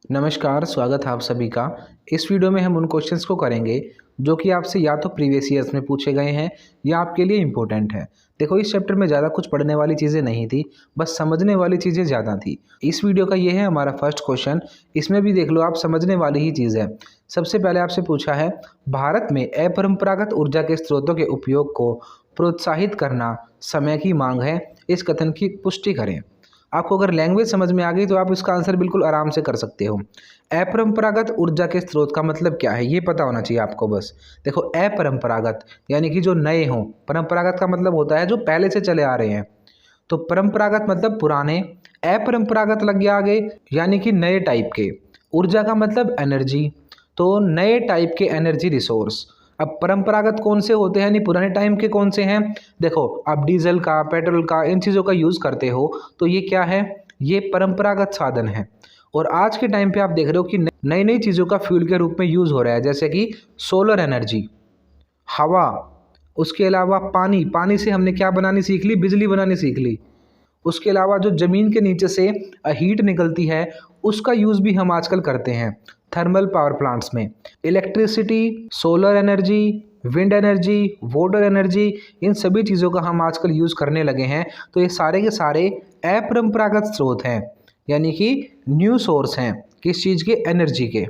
नमस्कार, स्वागत है आप सभी का। इस वीडियो में हम उन क्वेश्चंस को करेंगे जो कि आपसे या तो प्रीवियस ईयर्स में पूछे गए हैं या आपके लिए इम्पोर्टेंट है। देखो, इस चैप्टर में ज़्यादा कुछ पढ़ने वाली चीज़ें नहीं थी, बस समझने वाली चीज़ें ज़्यादा थी। इस वीडियो का ये है हमारा फर्स्ट क्वेश्चन। इसमें भी देख लो, आप समझने वाली ही चीज़ है। सबसे पहले आपसे पूछा है, भारत में अपरंपरागत ऊर्जा के स्रोतों के उपयोग को प्रोत्साहित करना समय की मांग है। इस कथन की पुष्टि करें। आपको अगर लैंग्वेज समझ में आ गई तो आप इसका आंसर बिल्कुल आराम से कर सकते हो। अपरंपरागत ऊर्जा के स्रोत का मतलब क्या है, ये पता होना चाहिए आपको बस। देखो, अपरंपरागत यानी कि जो नए हों। परंपरागत का मतलब होता है जो पहले से चले आ रहे हैं। तो परंपरागत मतलब पुराने, अपरंपरागत लग गया आगे यानी कि नए टाइप के। ऊर्जा का मतलब एनर्जी, तो नए टाइप के एनर्जी रिसोर्स। अब परंपरागत कौन से होते हैं, यानी पुराने टाइम के कौन से हैं। देखो, आप डीजल का, पेट्रोल का, इन चीज़ों का यूज़ करते हो तो ये क्या है, ये परंपरागत साधन है। और आज के टाइम पे आप देख रहे हो कि नई नई चीज़ों का फ्यूल के रूप में यूज़ हो रहा है, जैसे कि सोलर एनर्जी, हवा, उसके अलावा पानी। पानी से हमने क्या बनानी सीख ली, बिजली बनानी सीख ली। उसके अलावा जो ज़मीन के नीचे से हीट निकलती है, उसका यूज़ भी हम आजकल करते हैं थर्मल पावर प्लांट्स में। Electricity, solar energy, wind energy, water energy, इन सभी चीज़ों का हम आजकल यूज़ करने लगे हैं। तो ये सारे के सारे अपरंपरागत स्रोत हैं, यानी कि न्यू सोर्स हैं। किस चीज़ के, एनर्जी के।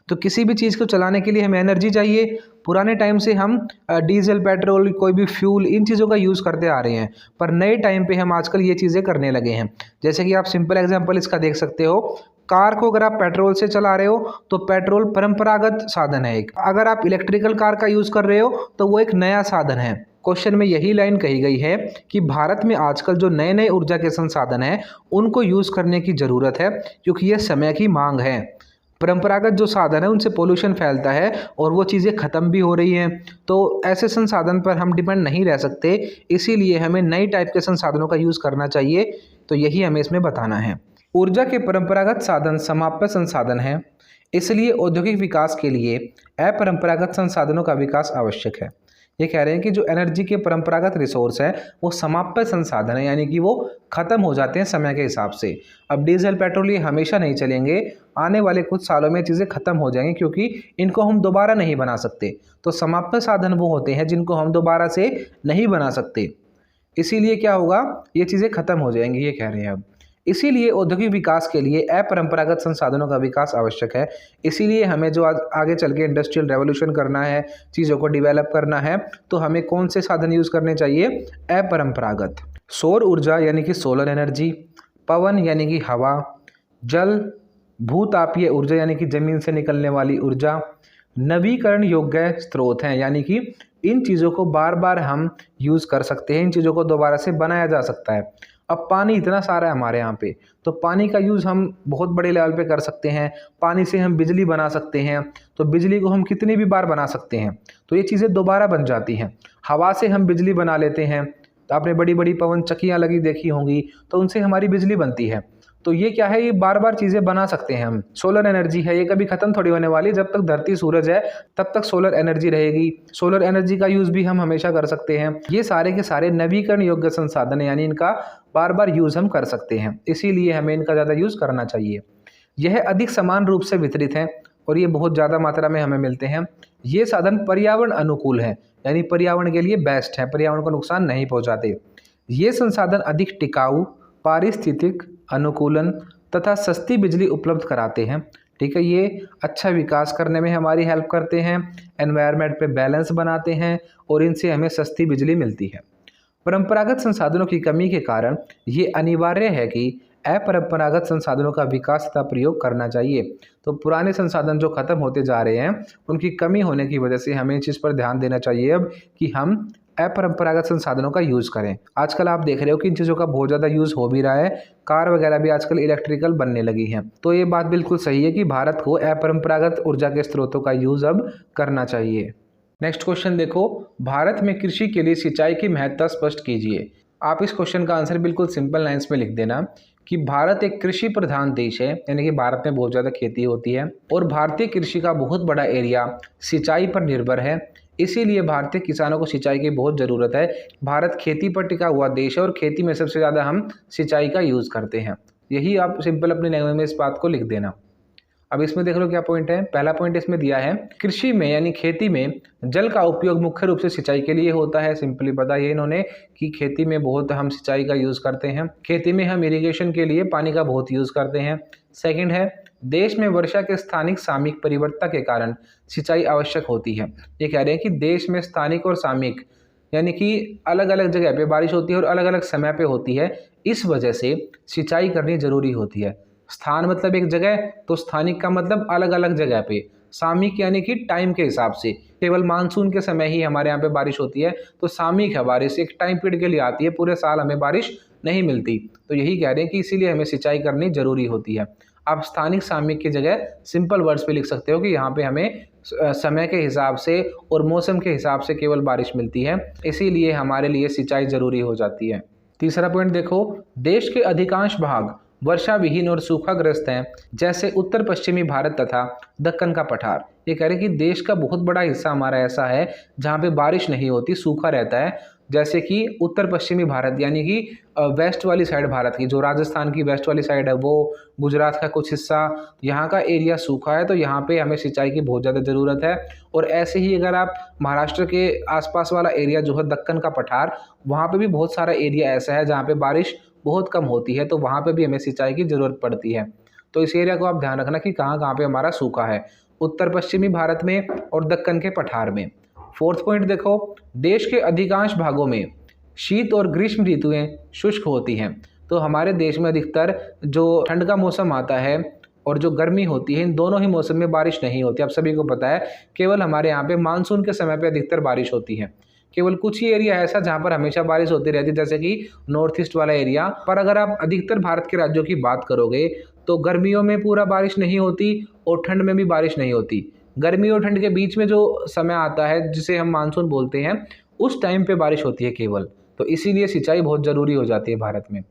तो किसी भी चीज़ को चलाने के लिए हमें एनर्जी चाहिए। पुराने टाइम से हम डीजल, पेट्रोल, कोई भी फ्यूल, इन चीज़ों का यूज़ करते आ रहे हैं, पर नए टाइम पे हम आजकल ये चीज़ें करने लगे हैं। जैसे कि आप सिंपल एग्जांपल इसका देख सकते हो। कार को अगर आप पेट्रोल से चला रहे हो तो पेट्रोल परंपरागत साधन है एक। अगर आप इलेक्ट्रिकल कार का यूज़ कर रहे हो तो वो एक नया साधन है। क्वेश्चन में यही लाइन कही गई है कि भारत में आजकल जो नए नए ऊर्जा के संसाधन हैं उनको यूज़ करने की ज़रूरत है, क्योंकि ये समय की मांग है। परंपरागत जो साधन है उनसे पोल्यूशन फैलता है और वो चीज़ें ख़त्म भी हो रही हैं। तो ऐसे संसाधन पर हम डिपेंड नहीं रह सकते, इसीलिए हमें नई टाइप के संसाधनों का यूज़ करना चाहिए। तो यही हमें इसमें बताना है। ऊर्जा के परंपरागत साधन समाप्य संसाधन हैं, इसलिए औद्योगिक विकास के लिए अपरंपरागत संसाधनों का विकास आवश्यक है। ये कह रहे हैं कि जो एनर्जी के परंपरागत रिसोर्स है वो समाप्य संसाधन है, यानी कि वो खत्म हो जाते हैं समय के हिसाब से। अब डीजल, पेट्रोल ये हमेशा नहीं चलेंगे, आने वाले कुछ सालों में चीज़ें खत्म हो जाएंगी, क्योंकि इनको हम दोबारा नहीं बना सकते। तो समाप्य साधन वो होते हैं जिनको हम दोबारा से नहीं बना सकते, इसीलिए क्या होगा, ये चीज़ें खत्म हो जाएंगी, ये कह रहे हैं अब। इसीलिए औद्योगिक विकास के लिए अपरंपरागत संसाधनों का विकास आवश्यक है। इसीलिए हमें जो आगे चल के इंडस्ट्रियल रेवोल्यूशन करना है, चीज़ों को डेवलप करना है, तो हमें कौन से साधन यूज़ करने चाहिए, अपरंपरागत। सौर ऊर्जा यानी कि सोलर एनर्जी, पवन यानी कि हवा, जल, भूतापीय ऊर्जा यानी कि ज़मीन से निकलने वाली ऊर्जा, नवीकरण योग्य स्रोत हैं, यानी कि इन चीज़ों को बार बार हम यूज़ कर सकते हैं, इन चीज़ों को दोबारा से बनाया जा सकता है। अब पानी इतना सारा है हमारे यहाँ पे, तो पानी का यूज़ हम बहुत बड़े लेवल पे कर सकते हैं। पानी से हम बिजली बना सकते हैं, तो बिजली को हम कितनी भी बार बना सकते हैं, तो ये चीज़ें दोबारा बन जाती हैं। हवा से हम बिजली बना लेते हैं, तो आपने बड़ी बड़ी पवन चक्कियाँ लगी देखी होंगी, तो उनसे हमारी बिजली बनती है। तो ये क्या है, ये बार बार चीज़ें बना सकते हैं हम। सोलर एनर्जी है, ये कभी ख़त्म थोड़ी होने वाली। जब तक धरती सूरज है तब तक सोलर एनर्जी रहेगी। सोलर एनर्जी का यूज़ भी हम हमेशा कर सकते हैं। ये सारे के सारे नवीकरण योग्य संसाधन है, यानी इनका बार बार यूज़ हम कर सकते हैं, इसीलिए हमें इनका ज़्यादा यूज़ करना चाहिए। यह अधिक समान रूप से वितरित हैं और ये बहुत ज़्यादा मात्रा में हमें मिलते हैं। ये साधन पर्यावरण अनुकूल है, यानी पर्यावरण के लिए बेस्ट है, पर्यावरण को नुकसान नहीं पहुँचाते। ये संसाधन अधिक टिकाऊ, पारिस्थितिक अनुकूलन तथा सस्ती बिजली उपलब्ध कराते हैं। ठीक है, ये अच्छा विकास करने में हमारी हेल्प करते हैं, एनवायरनमेंट पे बैलेंस बनाते हैं और इनसे हमें सस्ती बिजली मिलती है। परंपरागत संसाधनों की कमी के कारण ये अनिवार्य है कि अपरंपरागत संसाधनों का विकास तथा प्रयोग करना चाहिए। तो पुराने संसाधन जो खत्म होते जा रहे हैं उनकी कमी होने की वजह से हमें इस चीज़ पर ध्यान देना चाहिए अब कि हम अपरंपरागत संसाधनों का यूज़ करें। आजकल आप देख रहे हो कि इन चीज़ों का बहुत ज़्यादा यूज़ हो भी रहा है, कार वगैरह भी आजकल इलेक्ट्रिकल बनने लगी हैं। तो ये बात बिल्कुल सही है कि भारत को अपरंपरागत ऊर्जा के स्रोतों का यूज़ अब करना चाहिए। नेक्स्ट क्वेश्चन देखो, भारत में कृषि के लिए सिंचाई की महत्ता स्पष्ट कीजिए। आप इस क्वेश्चन का आंसर बिल्कुल सिंपल लाइंस में लिख देना कि भारत एक कृषि प्रधान देश है, यानी कि भारत में बहुत ज़्यादा खेती होती है और भारतीय कृषि का बहुत बड़ा एरिया सिंचाई पर निर्भर है। इसीलिए भारतीय किसानों को सिंचाई की बहुत ज़रूरत है। भारत खेती पर टिका हुआ देश है और खेती में सबसे ज़्यादा हम सिंचाई का यूज़ करते हैं। यही आप सिंपल अपनी लैंग्वेज में इस बात को लिख देना। अब इसमें देख लो क्या पॉइंट है। पहला पॉइंट इसमें दिया है, कृषि में यानी खेती में जल का उपयोग मुख्य रूप से सिंचाई के लिए होता है। सिंपली बताइए इन्होंने कि खेती में बहुत हम सिंचाई का यूज करते हैं, खेती में हम इरिगेशन के लिए पानी का बहुत यूज करते हैं। सेकंड है, देश में वर्षा के स्थानिक सामयिक परिवर्तन के कारण सिंचाई आवश्यक होती है। ये कह रहे हैं कि देश में स्थानिक और सामयिक यानी कि अलग अलग जगह पे बारिश होती है और अलग अलग समय पे होती है, इस वजह से सिंचाई करनी जरूरी होती है। स्थान मतलब एक जगह, तो स्थानिक का मतलब अलग अलग जगह पे, सामयिक यानी कि टाइम के हिसाब से, केवल मानसून के समय ही हमारे यहाँ पे बारिश होती है, तो सामयिक है बारिश, एक टाइम पीरियड के लिए आती है, पूरे साल हमें बारिश नहीं मिलती। तो यही कह रहे हैं कि इसीलिए हमें सिंचाई करनी जरूरी होती है। आप स्थानिक सामयिक की जगह सिंपल वर्ड्स पे लिख सकते हो कि यहाँ पे हमें समय के हिसाब से और मौसम के हिसाब से केवल बारिश मिलती है, इसीलिए हमारे लिए सिंचाई जरूरी हो जाती है। तीसरा पॉइंट देखो, देश के अधिकांश भाग वर्षा विहीन और सूखाग्रस्त हैं, जैसे उत्तर पश्चिमी भारत तथा दक्कन का पठार। ये कह रहे हैं कि देश का बहुत बड़ा हिस्सा हमारा ऐसा है जहाँ पे बारिश नहीं होती, सूखा रहता है, जैसे कि उत्तर पश्चिमी भारत यानी कि वेस्ट वाली साइड भारत की, जो राजस्थान की वेस्ट वाली साइड है वो, गुजरात का कुछ हिस्सा, यहाँ का एरिया सूखा है, तो यहाँ पे हमें सिंचाई की बहुत ज़्यादा ज़रूरत है। और ऐसे ही अगर आप महाराष्ट्र के आसपास वाला एरिया जो है दक्कन का पठार, वहाँ पे भी बहुत सारा एरिया ऐसा है जहाँ पे बारिश बहुत कम होती है, तो वहाँ पे भी हमें सिंचाई की ज़रूरत पड़ती है। तो इस एरिया को आप ध्यान रखना कि कहाँ कहाँ पे हमारा सूखा है, उत्तर पश्चिमी भारत में और दक्कन के पठार में। फोर्थ पॉइंट देखो, देश के अधिकांश भागों में शीत और ग्रीष्म ऋतुएं शुष्क होती हैं। तो हमारे देश में अधिकतर जो ठंड का मौसम आता है और जो गर्मी होती है, इन दोनों ही मौसम में बारिश नहीं होती। आप सभी को पता है, केवल हमारे यहाँ पे मानसून के समय पे अधिकतर बारिश होती है। केवल कुछ ही एरिया ऐसा जहाँ पर हमेशा बारिश होती रहती है, जैसे कि नॉर्थ ईस्ट वाला एरिया। पर अगर आप अधिकतर भारत के राज्यों की बात करोगे तो गर्मियों में पूरा बारिश नहीं होती और ठंड में भी बारिश नहीं होती। गर्मी और ठंड के बीच में जो समय आता है जिसे हम मानसून बोलते हैं, उस टाइम पे बारिश होती है केवल, तो इसीलिए सिंचाई बहुत ज़रूरी हो जाती है भारत में।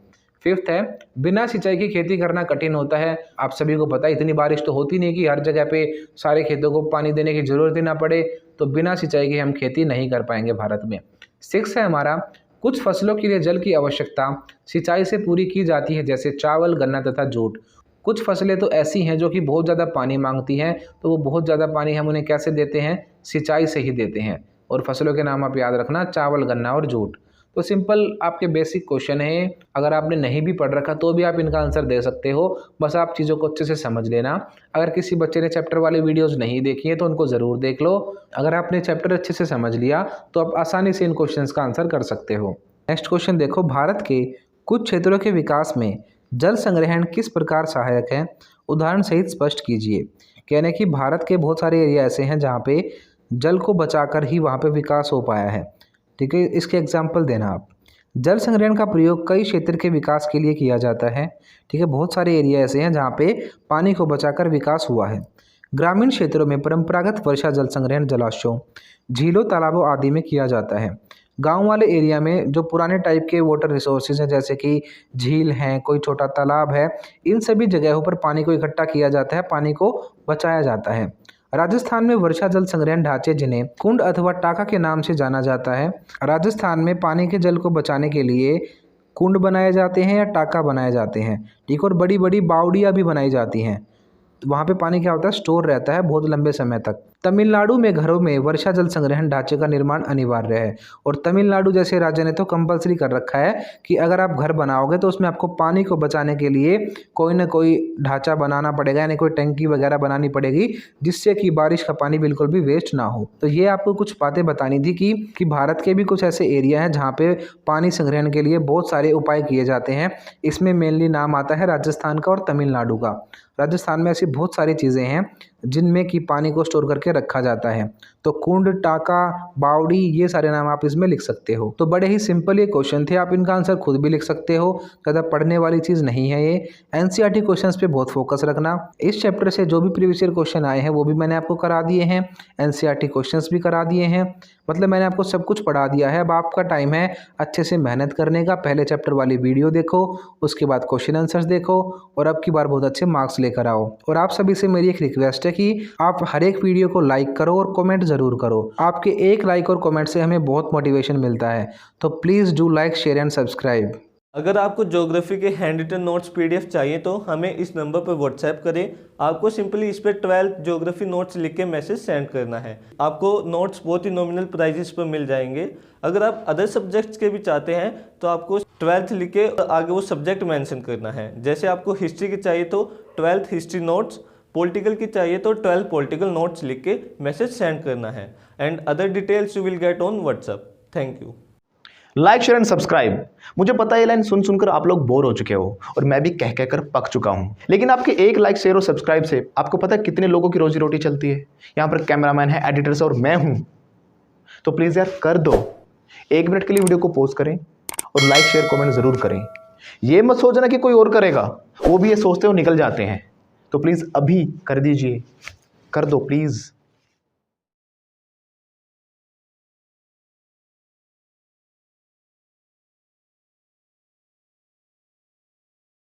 फिफ्थ है, बिना सिंचाई की खेती करना कठिन होता है। आप सभी को पता है इतनी बारिश तो होती नहीं कि हर जगह पे सारे खेतों को पानी देने की जरूरत ही ना पड़े, तो बिना सिंचाई के हम खेती नहीं कर पाएंगे भारत में। सिक्स है हमारा, कुछ फसलों के लिए जल की आवश्यकता सिंचाई से पूरी की जाती है, जैसे चावल, गन्ना तथा जूट। कुछ फसलें तो ऐसी हैं जो कि बहुत ज़्यादा पानी मांगती हैं, तो वो बहुत ज़्यादा पानी हम उन्हें कैसे देते हैं, सिंचाई से ही देते हैं। और फसलों के नाम आप याद रखना, चावल, गन्ना और जूट। तो सिंपल आपके बेसिक क्वेश्चन है, अगर आपने नहीं भी पढ़ रखा तो भी आप इनका आंसर दे सकते हो, बस आप चीज़ों को अच्छे से समझ लेना। अगर किसी बच्चे ने चैप्टर वाली वीडियोस नहीं देखी है तो उनको ज़रूर देख लो। अगर आपने चैप्टर अच्छे से समझ लिया तो आप आसानी से इन क्वेश्चंस का आंसर कर सकते हो। नेक्स्ट क्वेश्चन देखो, भारत के कुछ क्षेत्रों के विकास में जल संग्रहण किस प्रकार सहायक है, उदाहरण सहित स्पष्ट कीजिए। कहने कि भारत के बहुत सारे एरिया ऐसे हैं जहाँ पे जल को बचाकर ही वहाँ पे विकास हो पाया है। ठीक है, इसके एग्जाम्पल देना आप। जल संग्रहण का प्रयोग कई क्षेत्र के विकास के लिए किया जाता है। ठीक है, बहुत सारे एरिया ऐसे हैं जहाँ पे पानी को बचाकर विकास हुआ है। ग्रामीण क्षेत्रों में परंपरागत वर्षा जल संग्रहण जलाशयों, झीलों, तालाबों आदि में किया जाता है। गांव वाले एरिया में जो पुराने टाइप के वाटर रिसोर्सेज हैं, जैसे कि झील हैं, कोई छोटा तालाब है, इन सभी जगहों पर पानी को इकट्ठा किया जाता है, पानी को बचाया जाता है। राजस्थान में वर्षा जल संग्रहण ढांचे, जिन्हें कुंड अथवा टाका के नाम से जाना जाता है, राजस्थान में पानी के जल को बचाने के लिए कुंड बनाए जाते हैं या टाका बनाए जाते हैं। ठीक, और बड़ी बड़ी बावड़ियाँ भी बनाई जाती हैं। वहाँ पे पानी क्या होता है, स्टोर रहता है बहुत लंबे समय तक। तमिलनाडु में घरों में वर्षा जल संग्रहण ढांचे का निर्माण अनिवार्य है, और तमिलनाडु जैसे राज्य ने तो कंपलसरी कर रखा है कि अगर आप घर बनाओगे तो उसमें आपको पानी को बचाने के लिए कोई ना कोई ढांचा बनाना पड़ेगा, यानी कोई टंकी वगैरह बनानी पड़ेगी, जिससे कि बारिश का पानी बिल्कुल भी वेस्ट ना हो। तो ये आपको कुछ बातें बतानी थी कि भारत के भी कुछ ऐसे एरिया हैं जहाँ पे पानी संग्रहण के लिए बहुत सारे उपाय किए जाते हैं। इसमें मेनली नाम आता है राजस्थान का और तमिलनाडु का। राजस्थान में ऐसी बहुत सारी चीज़ें हैं जिनमें कि पानी को स्टोर करके रखा जाता है। तो कुंड, टाका, बावड़ी, ये सारे नाम आप इसमें लिख सकते हो। तो बड़े ही सिंपल ये क्वेश्चन थे, आप इनका आंसर खुद भी लिख सकते हो, ज़्यादा पढ़ने वाली चीज़ नहीं है ये। एनसीईआरटी क्वेश्चंस पे बहुत फोकस रखना। इस चैप्टर से जो भी प्रीवियस ईयर क्वेश्चन आए हैं वो भी मैंने आपको करा दिए हैं, एनसीईआरटी क्वेश्चंस भी करा दिए हैं, मतलब मैंने आपको सब कुछ पढ़ा दिया है। अब आपका टाइम है अच्छे से मेहनत करने का। पहले चैप्टर वाली वीडियो देखो, उसके बाद क्वेश्चन आंसर्स देखो, और अब की बार बहुत अच्छे मार्क्स लेकर आओ। और आप सभी से मेरी एक रिक्वेस्ट है कि आप हर एक वीडियो को लाइक करो और कमेंट ज़रूर करो। आपके एक लाइक और कमेंट से हमें बहुत मोटिवेशन मिलता है। तो please do like, share and subscribe. अगर आपको ज्योग्राफी के हैंड रिटन नोट्स पीडीएफ चाहिए तो हमें इस नंबर पर व्हाट्सएप करें। आपको सिंपली इस पर 12th ज्योग्राफी नोट्स लिख के मैसेज सेंड करना है। आपको नोट्स बहुत ही नॉमिनल प्राइजेस पर मिल जाएंगे। अगर आप अदर सब्जेक्ट्स के भी चाहते हैं तो आपको 12th लिख के आगे वो सब्जेक्ट मेंशन करना है। जैसे आपको हिस्ट्री की चाहिए तो 12th हिस्ट्री नोट्स, पॉलिटिकल की चाहिए तो 12 पॉलिटिकल नोट्स लिख के मैसेज सेंड करना है। And other details you will get on WhatsApp. Thank you. Like share and subscribe. मुझे पता है ये लाइन सुन सुनकर आप लोग बोर हो चुके हो और मैं भी कह कहकर पक चुका हूं, लेकिन आपके एक लाइक शेयर और सब्सक्राइब से आपको पता है कितने लोगों की रोजी रोटी चलती है। यहाँ पर कैमरामैन है, एडिटर्स और मैं हूं। तो प्लीज यार कर दो, 1 मिनट के लिए वीडियो को पॉज करें और लाइक शेयर कमेंट जरूर करें। ये मत सोचना कि कोई और करेगा, वो भी ये सोचते हो निकल जाते हैं। तो प्लीज अभी कर दीजिए, कर दो प्लीज।